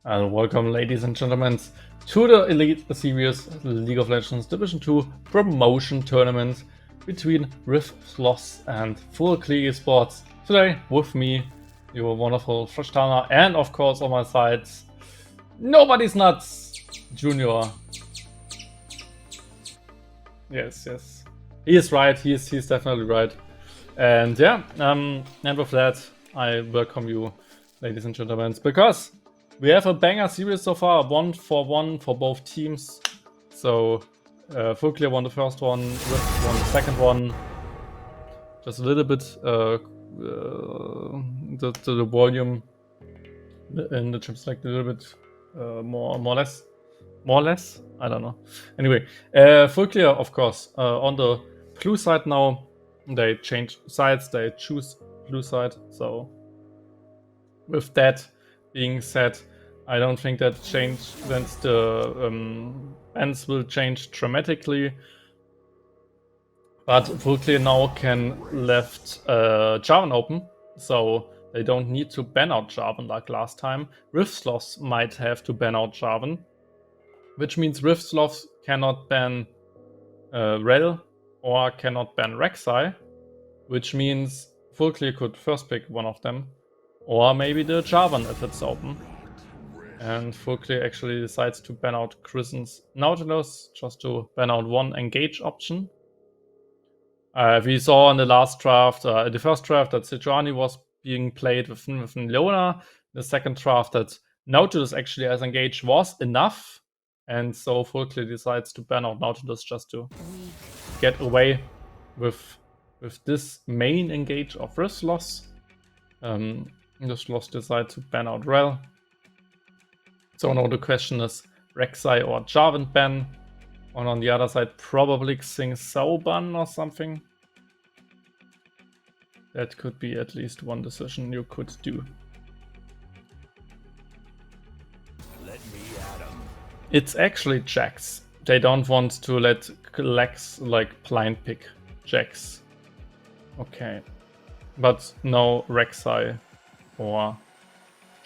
And welcome, ladies and gentlemen, to the Elite Series League of Legends Division 2 promotion tournament between SLOTHS and FULLCLEAR Esports. Today, with me, your wonderful Frashtana, and of course on my side, Nobody's Nuts Junior. Yes. He is right, he's definitely right. And yeah, and with that, I welcome you, ladies and gentlemen, because we have a banger series so far, 1-for-1 for both teams. So FULLCLEAR won the first one, Rift won the second one. Just a little bit the volume in the chip select a little bit more or less. I don't know. Anyway, FULLCLEAR, of course, on the blue side now. They change sides. They choose blue side. So with that being said, I don't think that the ends will change dramatically. But FULLCLEAR now can left Jarvan open, so they don't need to ban out Jarvan like last time. SLOTHS might have to ban out Jarvan, which means SLOTHS cannot ban Rel or cannot ban Rek'Sai, which means FULLCLEAR could first pick one of them, or maybe the Jarvan if it's open. And FULLCLEAR actually decides to ban out Krisen's Nautilus just to ban out one engage option. We saw in the last draft, the first draft, that Sejuani was being played with Leona. The second draft, that Nautilus actually as engage was enough. And so FULLCLEAR decides to ban out Nautilus just to get away with this main engage of SLOTHS. The SLOTHS decide to ban out Rel. So now the question is Rek'Sai or Jarvan ban. And on the other side, probably Xing Sao ban or something. That could be at least one decision you could do. Let me at 'em. It's actually Jax. They don't want to let Lex like blind pick Jax. Okay. But no Rek'Sai or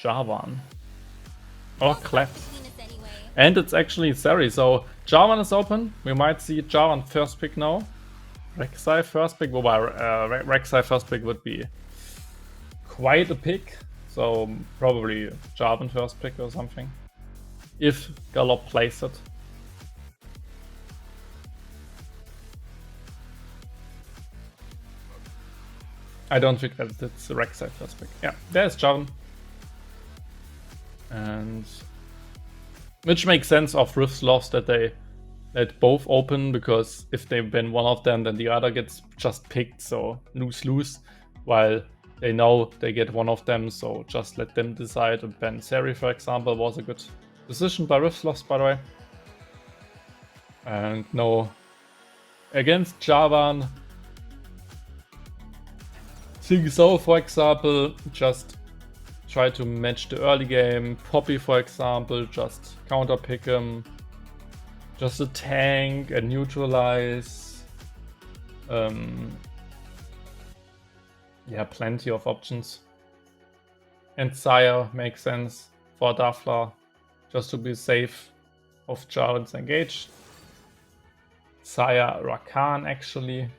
Jarvan. Or Cleft. And it's actually Sari, so Jarvan is open. We might see Jarvan first pick now. Rek'Sai first pick, Rek'Sai first pick would be quite a pick. So probably Jarvan first pick or something. If Galop plays it. I don't think that it's Rek'Sai first pick. Yeah, there's Jarvan. And which makes sense of SLOTHS that they let both open, because if they ban one of them, then the other gets just picked, so lose-lose. While they know they get one of them, so just let them decide. And ban Sari, for example, was a good decision by SLOTHS, by the way. And no, against Jarvan, Xing Sao, for example, just try to match the early game. Poppy, for example, just counter pick him. Just a tank and neutralize. Yeah, plenty of options. And Sire makes sense for Dafla, just to be safe of Jarvan's engage. Sire Rakan actually.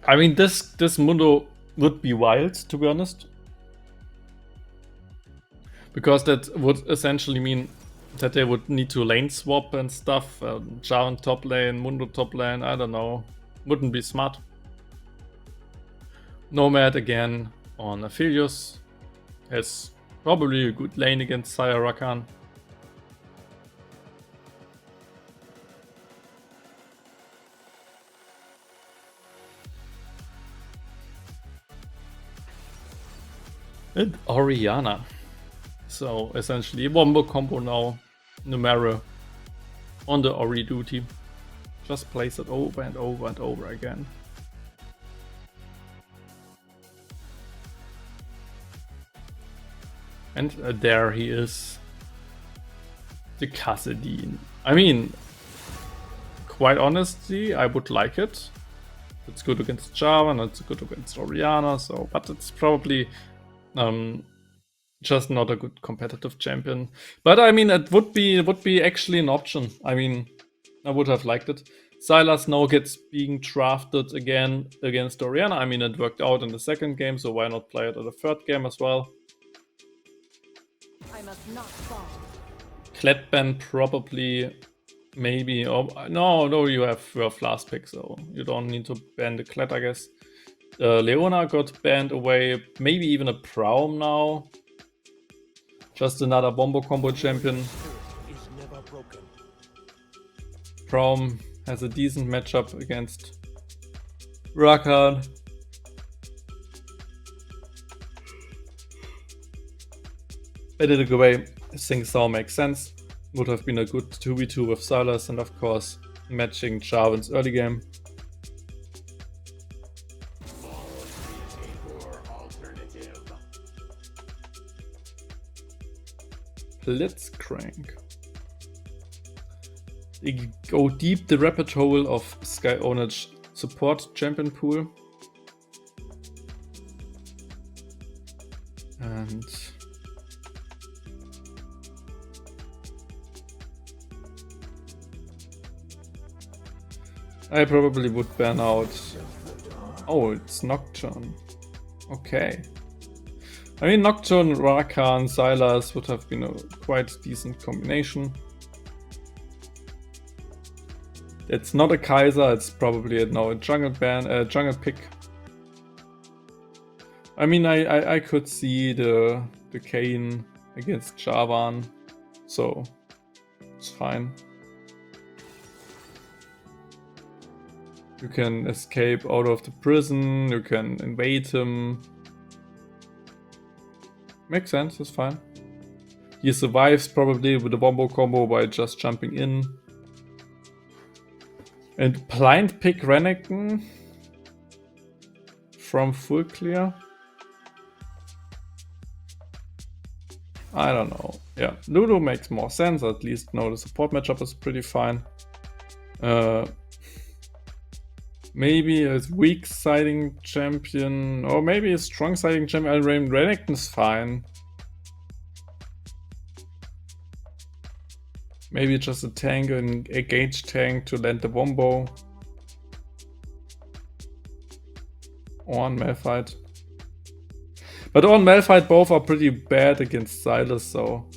I mean, this Mundo would be wild, to be honest. Because that would essentially mean that they would need to lane swap and stuff. Jarvan top lane, Mundo top lane, I don't know. Wouldn't be smart. Nomad again on Aphelios. Has probably a good lane against Sire Rakan. And Orianna. So essentially wombo combo now. Numero on the Ori duty. Just place it over and over and over again. And there he is. The Kassadin. I mean, quite honestly, I would like it. It's good against Java and it's good against Oriana, so but it's probably just not a good competitive champion. But I mean, it would be actually an option. I mean, I would have liked it. Sylas now gets being drafted again against Oriana. I mean, it worked out in the second game, so why not play it in the third game as well? I must not fall. Klett ban probably, maybe. Oh no, you have Worth last pick, so you don't need to ban the Klett, I guess. Leona got banned away. Maybe even a Praum now. Just another Bombo combo champion. Is never broken. Praum has a decent matchup against Rakan. Edited away, Sing Sao makes sense. Would have been a good 2v2 with Sylas and of course matching Jarvan's early game. Blitzcrank. They go deep the rabbit hole of Sky Ownage support champion pool. And I probably would ban out. Oh, it's Nocturne. Okay. I mean, Nocturne, Rakan, Sylas would have been a quite decent combination. It's not a Kaiser, it's probably now a jungle ban, jungle pick. I mean, I could see the Kayn against Jarvan, so it's fine. You can escape out of the prison, you can invade him. Makes sense, it's fine. He survives probably with a Bombo combo by just jumping in. And blind pick Renekton from FULLCLEAR. I don't know. Yeah, Lulu makes more sense, at least now the support matchup is pretty fine. Maybe a weak siding champion, or maybe a strong siding champion. Renekton's fine. Maybe just a tank and a gauge tank to land the Wombo. Or on Malphite. But on Malphite both are pretty bad against Sylas, so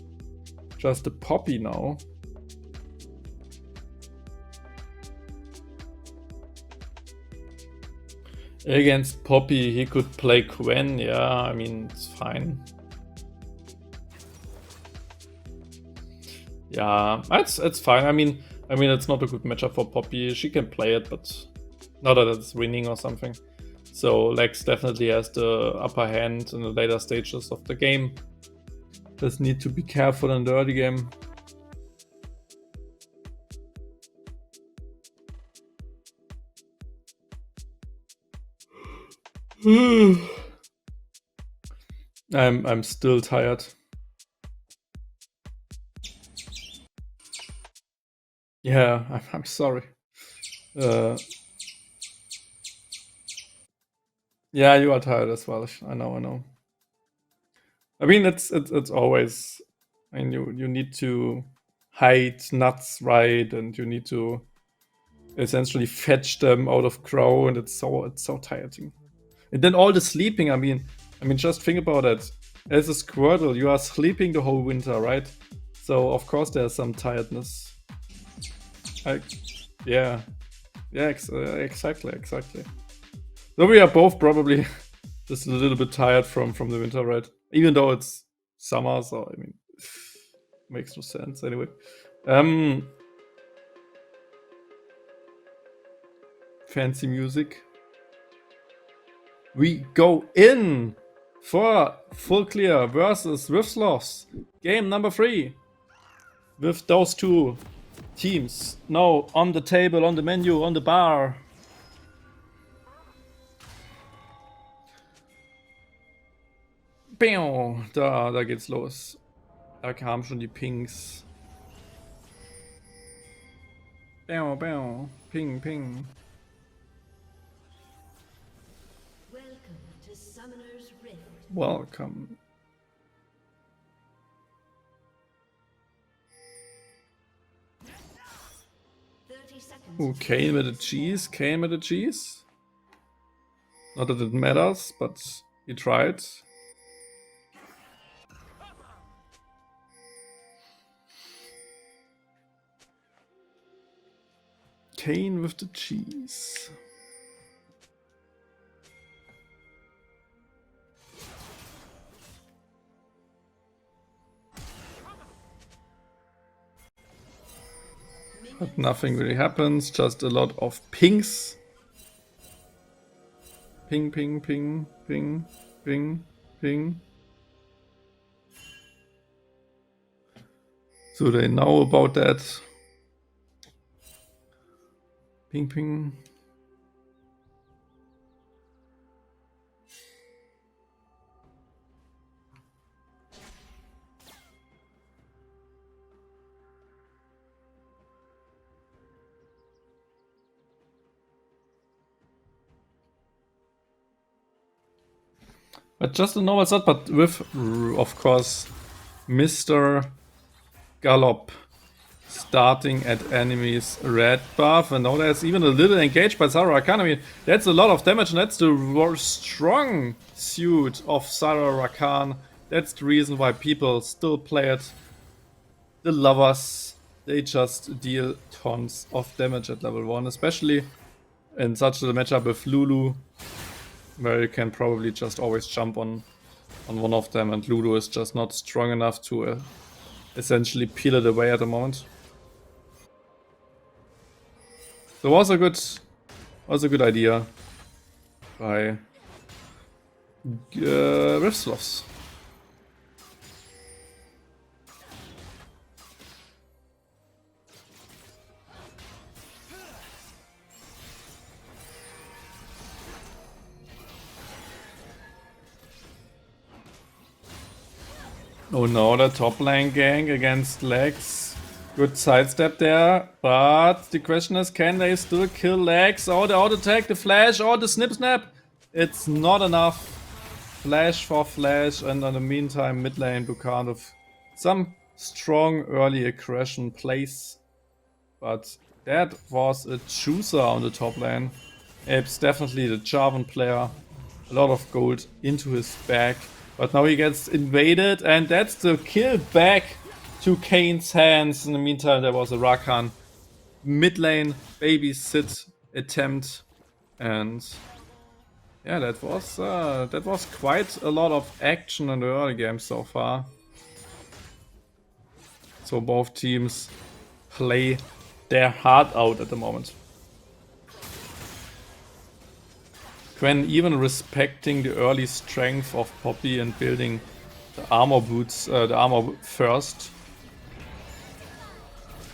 just a Poppy now. Against Poppy he could play Gwen, yeah, I mean it's fine. Yeah, it's fine. I mean it's not a good matchup for Poppy. She can play it, but not that it's winning or something. So Lex definitely has the upper hand in the later stages of the game. Just need to be careful in the early game. I'm still tired. Yeah, I'm sorry. Yeah, you are tired as well. I know. I mean, it's always. I mean, you need to hide nuts right, and you need to essentially fetch them out of crow, and it's so tiring. And then all the sleeping. I mean, just think about it. As a Squirtle, you are sleeping the whole winter, right? So of course there's some tiredness. Yeah, exactly. So we are both probably just a little bit tired from the winter, right? Even though it's summer, so I mean, makes no sense anyway. Fancy music. We go in for FULLCLEAR versus ESLOL game number 3. With those two teams now on the table, on the menu, on the bar. Bam, da geht's los. Da kamen schon die Pings. Bow, bow. Ping, ping. Welcome to Summoner's Rift. Welcome. Ooh, Kane with a cheese. Kane with a cheese. Not that it matters, but he tried. Kane with the cheese. But nothing really happens, just a lot of pings. Ping, ping, ping, ping, ping, ping. So they know about that. Ping, ping. But just a normal set, but with, of course, Mr. Gallop starting at enemies red buff. And now there's even a little engaged by Sarah Rakan. I mean, that's a lot of damage, and that's the strong suit of Sarah Rakan. That's the reason why people still play it. The lovers, they just deal tons of damage at level 1, especially in such a matchup with Lulu, where you can probably just always jump on one of them, and Lulu is just not strong enough to essentially peel it away at the moment. So was a good idea by SLOTHS. Oh no, the top lane gang against Lex. Good sidestep there, but the question is, can they still kill Lex? Oh, the auto attack, the flash, oh, the snip snap. It's not enough. Flash for flash, and in the meantime, mid lane Bukan with some strong early aggression plays. But that was a chooser on the top lane. Abe's definitely the Jarvan player. A lot of gold into his bag. But now he gets invaded, and that's the kill back to Kane's hands. In the meantime, there was a Rakan mid lane babysit attempt, and yeah, that was quite a lot of action in the early game so far. So both teams play their heart out at the moment. Gwen even respecting the early strength of Poppy and building the armor boots, the armor first.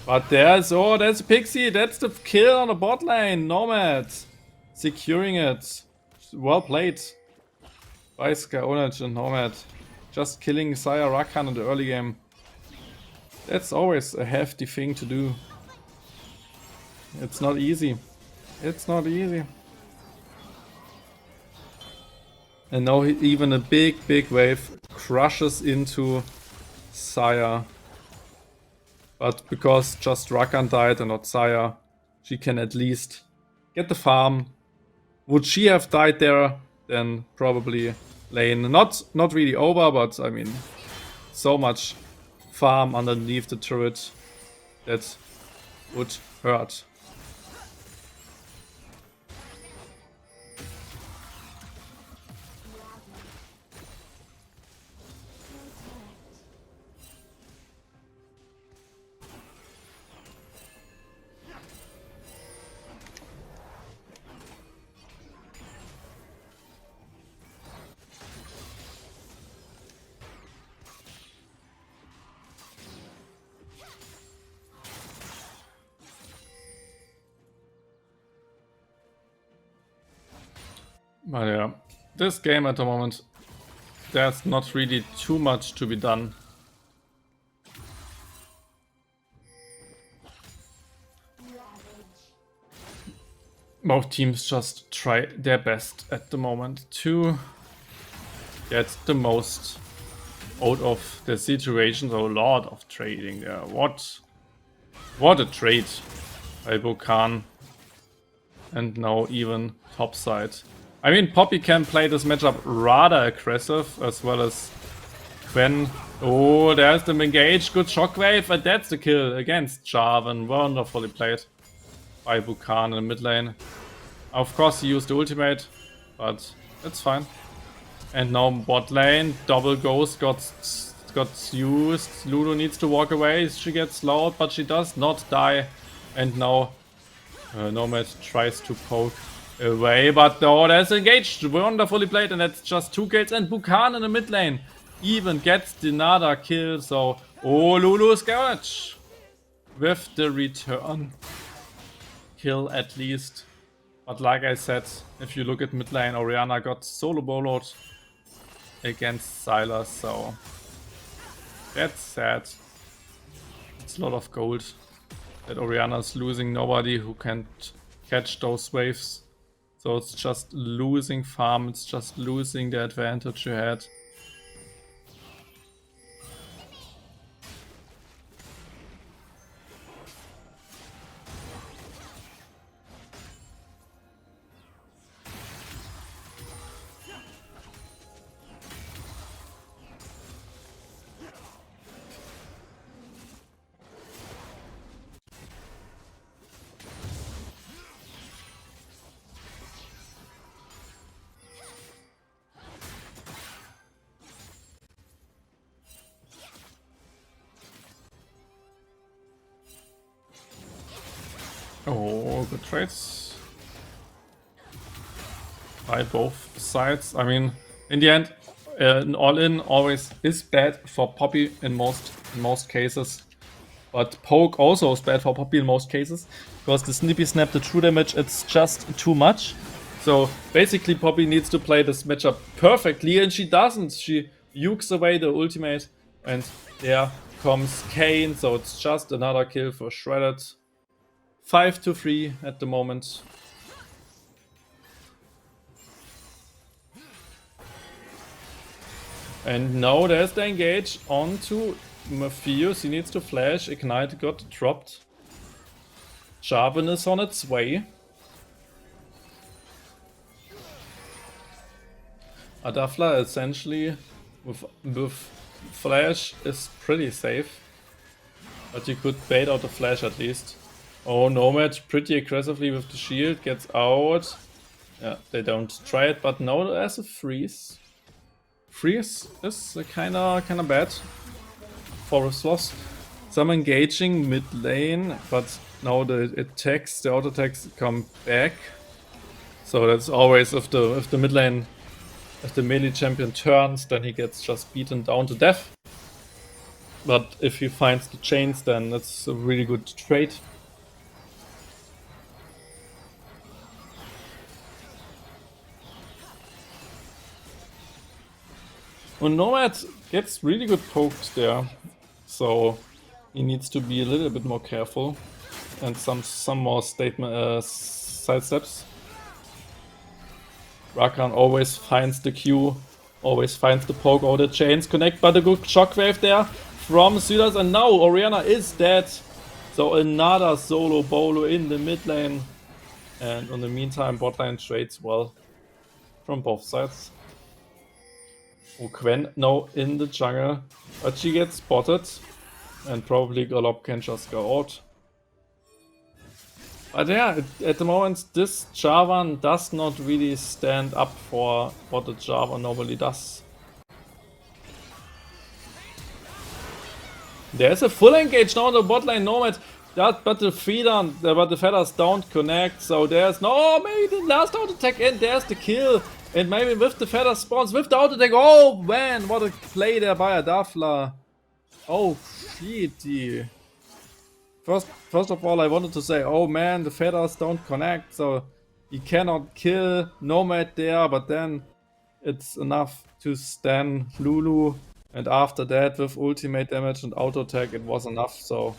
But that's Pixie, that's the kill on the bot lane, Nomad. Securing it. Well played by Skaonage and Nomad. Just killing Saya Rakan in the early game. That's always a hefty thing to do. It's not easy. It's not easy. And now even a big wave crushes into Saya. But because just Rakan died and not Saya, she can at least get the farm. Would she have died there, then probably lane not really over, but I mean, so much farm underneath the turret that would hurt. But yeah, this game at the moment, there's not really too much to be done. Both teams just try their best at the moment to get the most out of the situation. So a lot of trading there. What a trade by Bokan. And now even topside. I mean, Poppy can play this matchup rather aggressive, as well as Gwen. Oh, there's the engage. Good shockwave, and that's the kill against Jarvan. Wonderfully played by Bokan in the mid lane. Of course, he used the ultimate, but that's fine. And now bot lane, double ghost got used. Ludo needs to walk away. She gets slowed, but she does not die. And now Nomad tries to poke away, but no, that's engaged. Wonderfully played, and that's just 2 kills. And Bokan in the mid lane even gets another kill. So, oh, Lulu's Garage with the return kill at least. But like I said, if you look at mid lane, Orianna got solo boloed against Sylas, so that's sad. It's a lot of gold that Orianna's losing. Nobody who can catch those waves. So it's just losing farm, it's just losing the advantage you had. Oh, good trades by both sides. I mean, in the end, an all-in always is bad for Poppy in most cases. But poke also is bad for Poppy in most cases, because the snippy snap, the true damage, it's just too much. So basically Poppy needs to play this matchup perfectly, and she doesn't. She ukes away the ultimate, and there comes Kayn, so it's just another kill for Shredded. 5-3 at the moment. And now there's the engage onto Mephius. He needs to flash. Ignite got dropped. Jarvan is on its way. Adafla essentially with flash is pretty safe. But you could bait out the flash at least. Oh, Nomad pretty aggressively with the shield, gets out. Yeah, they don't try it, but now there's a freeze. Freeze is kinda bad for SLOTHS. Some engaging mid lane, but now the auto attacks come back. So that's always if the mid lane, if the melee champion turns, then he gets just beaten down to death. But if he finds the chains, then that's a really good trade. And Nomad gets really good poked there, so he needs to be a little bit more careful, and some more side steps. Rakan always finds the Q, always finds the poke, all the chains connect, but a good shockwave there from Sylas, and now Orianna is dead. So another solo bolo in the mid lane, and in the meantime bot lane trades well from both sides. Oh, Gwen now in the jungle, but she gets spotted, and probably Galop can just go out. But yeah, at the moment this Jarvan does not really stand up for what the Jarvan normally does. There's a full engage now on the bot lane Nomad, but the feathers don't connect, so there's no, maybe the last auto attack, and there's the kill. And maybe with the feather spawns, with the auto attack. Oh man, what a play there by Adafla. Oh shit. First of all, I wanted to say, oh man, the feathers don't connect, so he cannot kill Nomad there, but then it's enough to stun Lulu. And after that, with ultimate damage and auto attack, it was enough. So,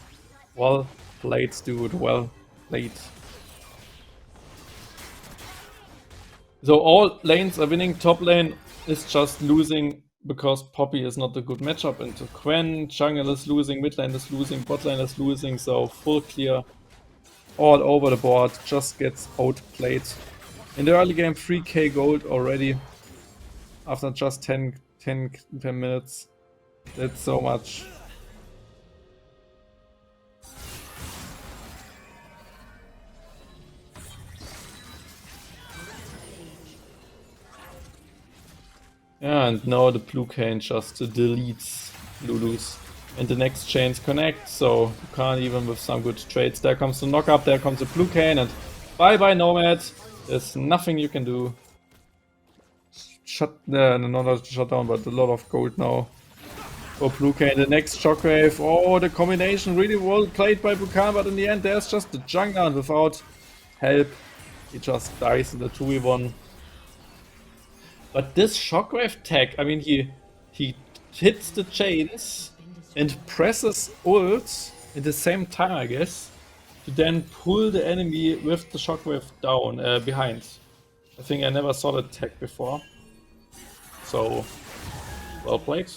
well played, dude. Well played. So all lanes are winning. Top lane is just losing because Poppy is not a good matchup into Quen. Jungle is losing, mid lane is losing, bot lane is losing. So full clear all over the board. Just gets outplayed. In the early game, 3k gold already after just 10 minutes. That's so much. Yeah, and now the blue cane just deletes Lulu's. And the next chains connect, so you can't even with some good trades. There comes the knock up, there comes the blue cane, and bye bye Nomad. There's nothing you can do. Not a shutdown, but a lot of gold now for blue cane. The next shockwave. Oh, the combination really well played by Bukan, but in the end there's just the jungler, and without help he just dies in the 2v1. But this shockwave tag, I mean, he hits the chains and presses ult at the same time, I guess, to then pull the enemy with the shockwave down behind. I think I never saw that tag before. So, well played.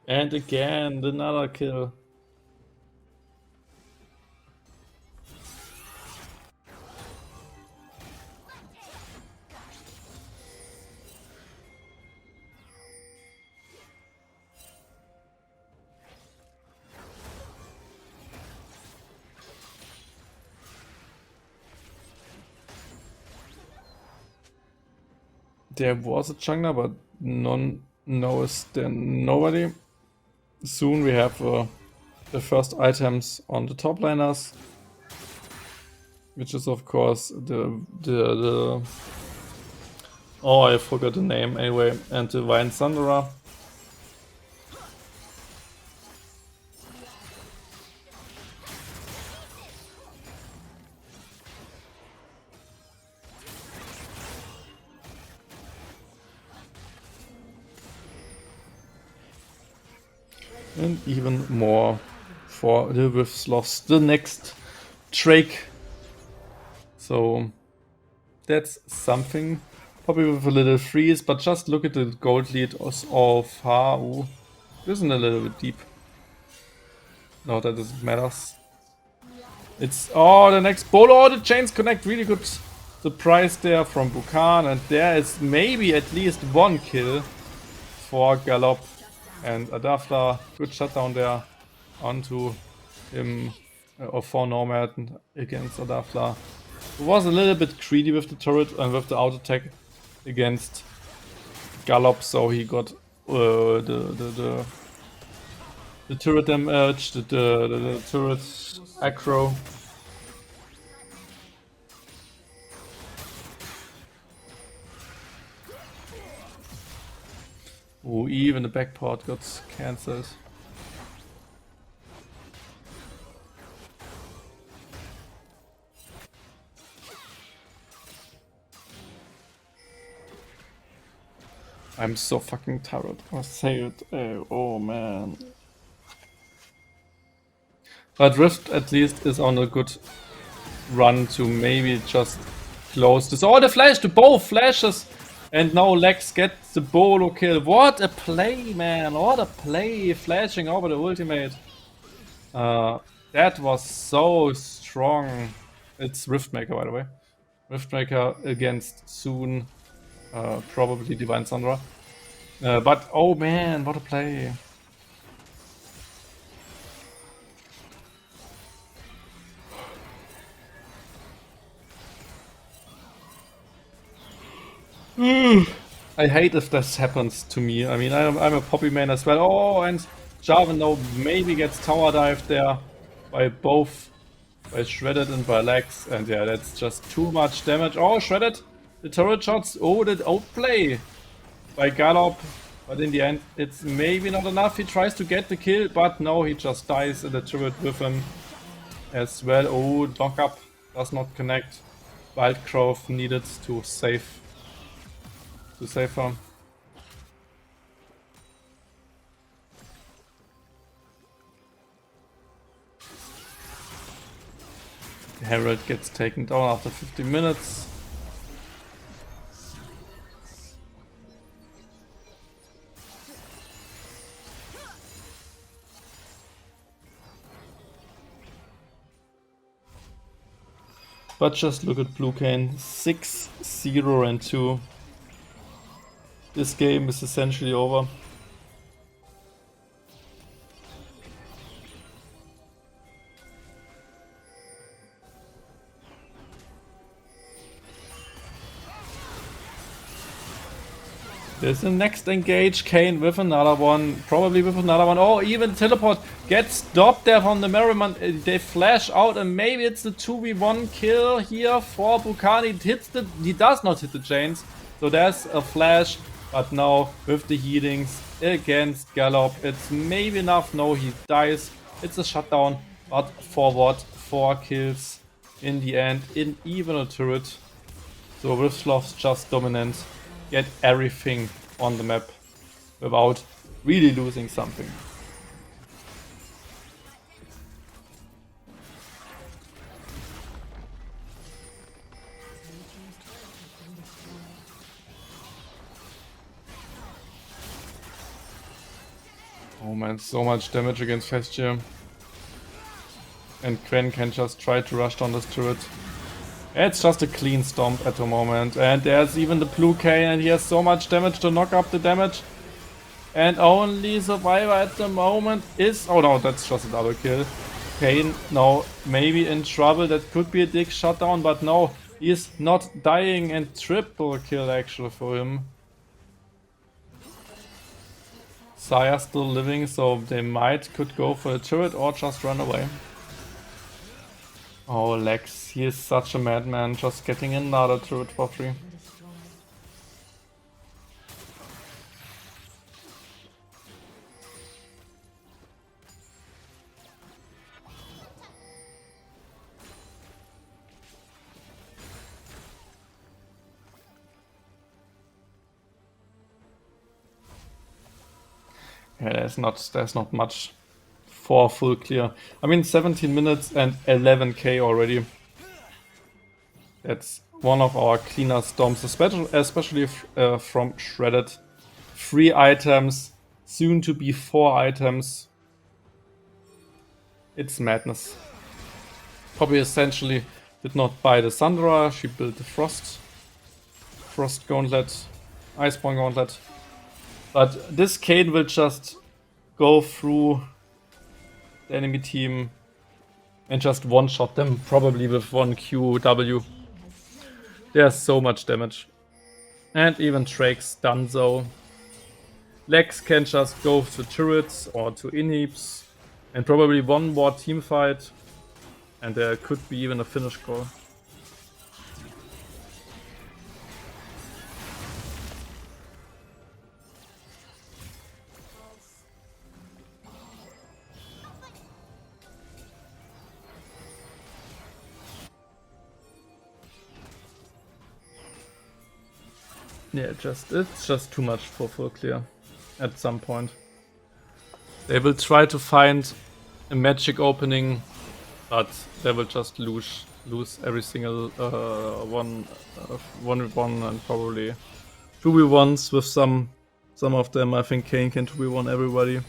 And again, another kill. There was a jungler, but none knows then nobody. Soon we have the first items on the top laners, which is of course the oh, I forgot the name anyway, and the Divine Thunderer. And even more for the ESLOL, the next Drake. So that's something. Probably with a little freeze, but just look at the gold lead of Hau. Isn't a little bit deep. No, that doesn't matter. It's oh, the next bolo. Oh, the chains connect. Really good surprise there from Bukan, and there is maybe at least one kill for Gallop. And Adafla, good shutdown there onto him, or for Nomad against Adafla. It was a little bit greedy with the turret and with the auto attack against Gallop, so he got the turret damage, the turret aggro. Oh, even the back part got cancelled. I'm so fucking tired. I say it. Oh man. But Rift at least is on a good run to maybe just close this. Oh, the flash! The both flashes! And now Lex gets the bolo kill. What a play, man! What a play! Flashing over the ultimate. That was so strong. It's Riftmaker, by the way. Riftmaker against soon, probably Divine Thunderer. But oh man, what a play! I hate if this happens to me. I mean, I'm a Poppy main as well. Oh, and Jarvan now maybe gets tower dived there by both, by Shredded and by Lex. And yeah, that's just too much damage. Oh, Shredded! The turret shots. Oh, that outplay by Gallop. But in the end, it's maybe not enough. He tries to get the kill, but no, he just dies in the turret with him as well. Oh, lockup does not connect. Wildgrowth needed to save. To save him. Herald gets taken down after 50 minutes. But just look at Blue Cane, 6-0-2. This game is essentially over. There's the next engage, Kane with another one, probably with another one. Oh, even teleport gets stopped there from the Merriman. They flash out and maybe it's the 2v1 kill here for Bukani. He does not hit the chains, so there's a flash. But now with the healings against Gallop, it's maybe enough. No, he dies. It's a shutdown, but for what? 4 kills in the end in even a turret. So with Sloths just dominant. Get everything on the map without really losing something. Oh man, so much damage against Festia. And Quen can just try to rush down this turret. It's just a clean stomp at the moment. And there's even the Blue Cane and he has so much damage to knock up the damage. And only survivor at the moment is... Oh no, that's just a double kill. Kane now maybe in trouble. That could be a big shutdown, but no. He is not dying, and triple kill actually for him. Saya still living, so they could go for the turret or just run away. Oh, Lex, he is such a madman, just getting another turret for free. Yeah, there's not much for full clear. I mean, 17 minutes and 11k already. That's one of our cleaner stomps, especially from Shredded. 3 items, soon to be 4 items. It's madness. Poppy essentially did not buy the Sandra, she built the Frost Gauntlet, Iceborne Gauntlet. But this Kane will just go through the enemy team and just one-shot them, probably with 1 QW. There's so much damage. And even Drake's done so. Lex can just go to turrets or to inhibs. And probably one more team fight. And there could be even a finish call. Yeah, it's just too much for full clear at some point. They will try to find a magic opening, but they will just lose every single 1v1 and probably 2v1s with some of them. I think Kane can 2v1 everybody.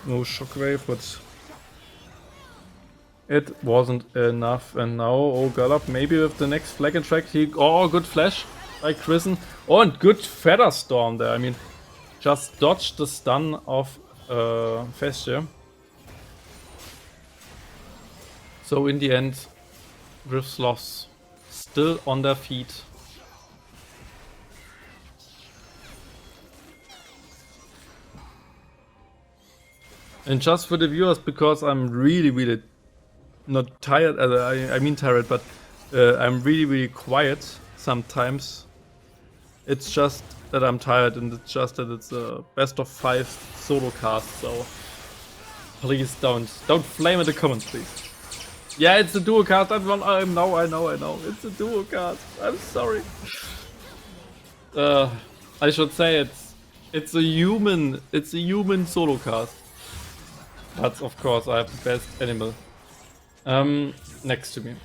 No shockwave, but it wasn't enough. And now, oh, Gallop, maybe with the next flag and track, oh, good flash by Chrisen. Oh, and good Feather Storm there. I mean, just dodged the stun of Festia. So in the end, Sloths still on their feet. And just for the viewers, because I'm really not tired, I mean tired, but I'm really quiet sometimes. It's just that I'm tired, and it's just that it's a best of 5 solo cast, so please don't flame in the comments, please. Yeah, it's a duo cast. I know. It's a duo cast. I'm sorry. I should say it's a human solo cast. But of course I have the best animal next to me.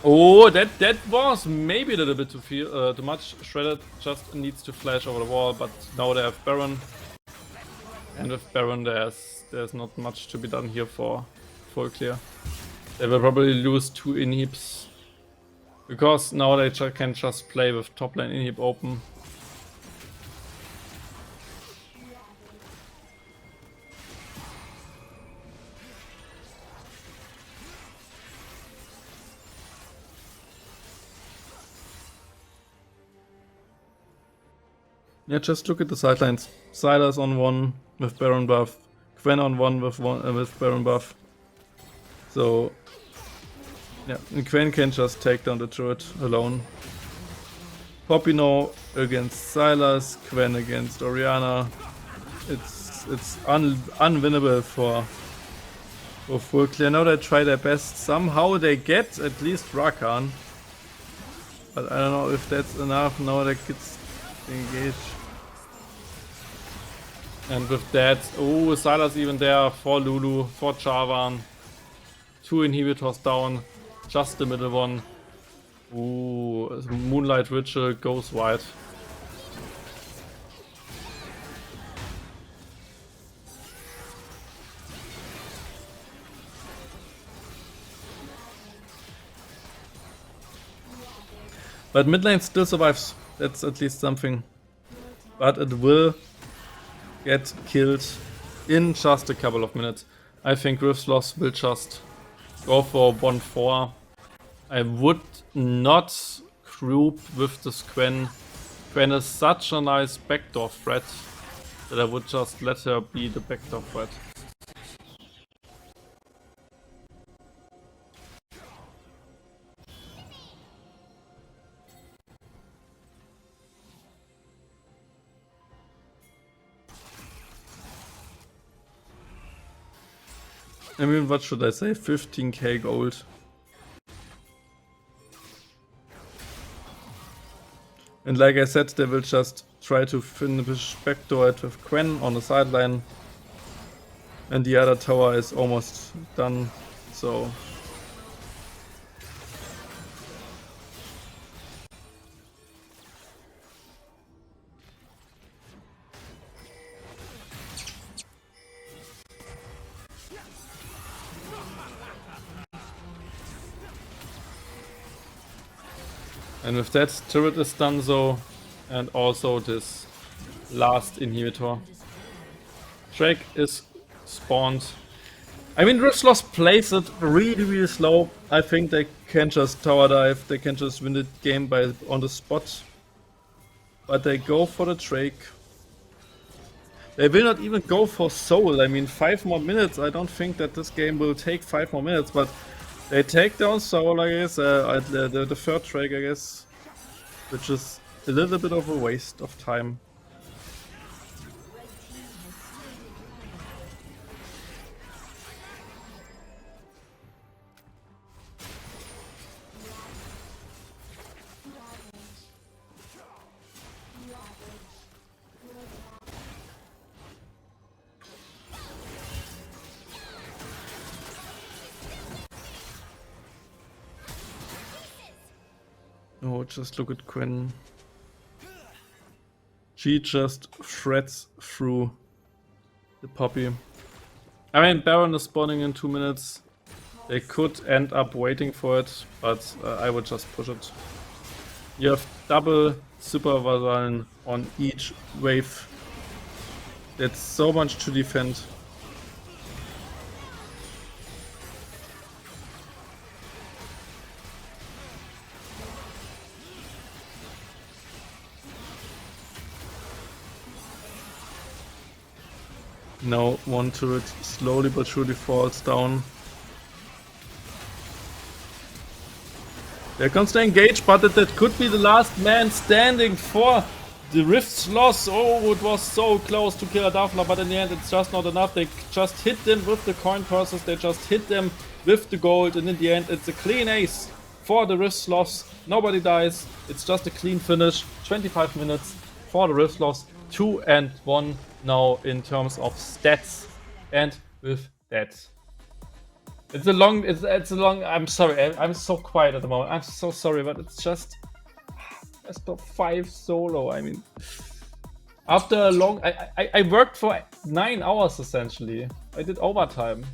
Oh, that was maybe a little bit too much. Shredded just needs to flash over the wall, but now they have Baron, and with Baron there's not much to be done here for full clear. They will probably lose 2 inhibs because now they can just play with top lane inhib open. Yeah, just look at the sidelines. Sylas on 1 with Baron buff, Quen on 1 with Baron buff. So yeah, and Quen can just take down the turret alone. Poppy now against Sylas, Quen against Orianna. It's unwinnable for full clear. Now they try their best. Somehow they get at least Rakan. But I don't know if that's enough. Now they gets engaged. And with that, oh, Sylas even there for Lulu, for Jarvan. 2 inhibitors down, just the middle one. Ooh, Moonlight Ritual goes wide. But mid lane still survives, that's at least something. But it will get killed in just a couple of minutes. I think ESLOL will just go for 1-4. I would not group with this Quen. Quen is such a nice backdoor threat that I would just let her be the backdoor threat. I mean, what should I say? 15k gold. And like I said, they will just try to finish backdoor it with Quen on the sideline. And the other tower is almost done, so... And with that, turret is done so, and also this last inhibitor. Drake is spawned. I mean, ESLOL plays it really slow. I think they can just tower dive, they can just win the game on the spot. But they go for the Drake. They will not even go for Soul. I mean, 5 more minutes. I don't think that this game will take 5 more minutes, but they take down Soul, I guess, the third Drake, I guess, which is a little bit of a waste of time. Oh, just look at Quen. She just shreds through the Poppy. I mean, Baron is spawning in 2 minutes. They could end up waiting for it, but I would just push it. You have double Super Vasallen on each wave. That's so much to defend. Now one turret slowly but surely falls down. They're constantly engaged, but that could be the last man standing for the Rift's loss. Oh, it was so close to kill Adafla, but in the end it's just not enough. They just hit them with the coin purses, they just hit them with the gold, and in the end it's a clean ace for the Rift Sloths. Nobody dies. It's just a clean finish. 25 minutes for the Rift Sloths. 2-1 now in terms of stats. And with that, it's a long. I'm sorry. I'm so quiet at the moment. I'm so sorry, but it's just top 5 solo. I mean, after a long, I worked for 9 hours essentially. I did overtime,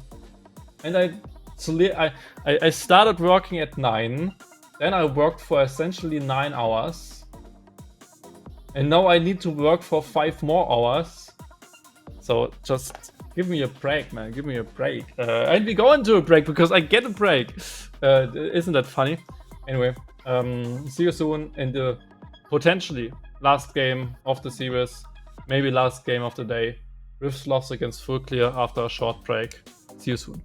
and I started working at 9. Then I worked for essentially 9 hours, and now I need to work for 5 more hours. So just give me a break, man. Give me a break. And we go into a break because I get a break. Isn't that funny? Anyway, see you soon in the potentially last game of the series. Maybe last game of the day. Rift Sloths against FULLCLEAR after a short break. See you soon.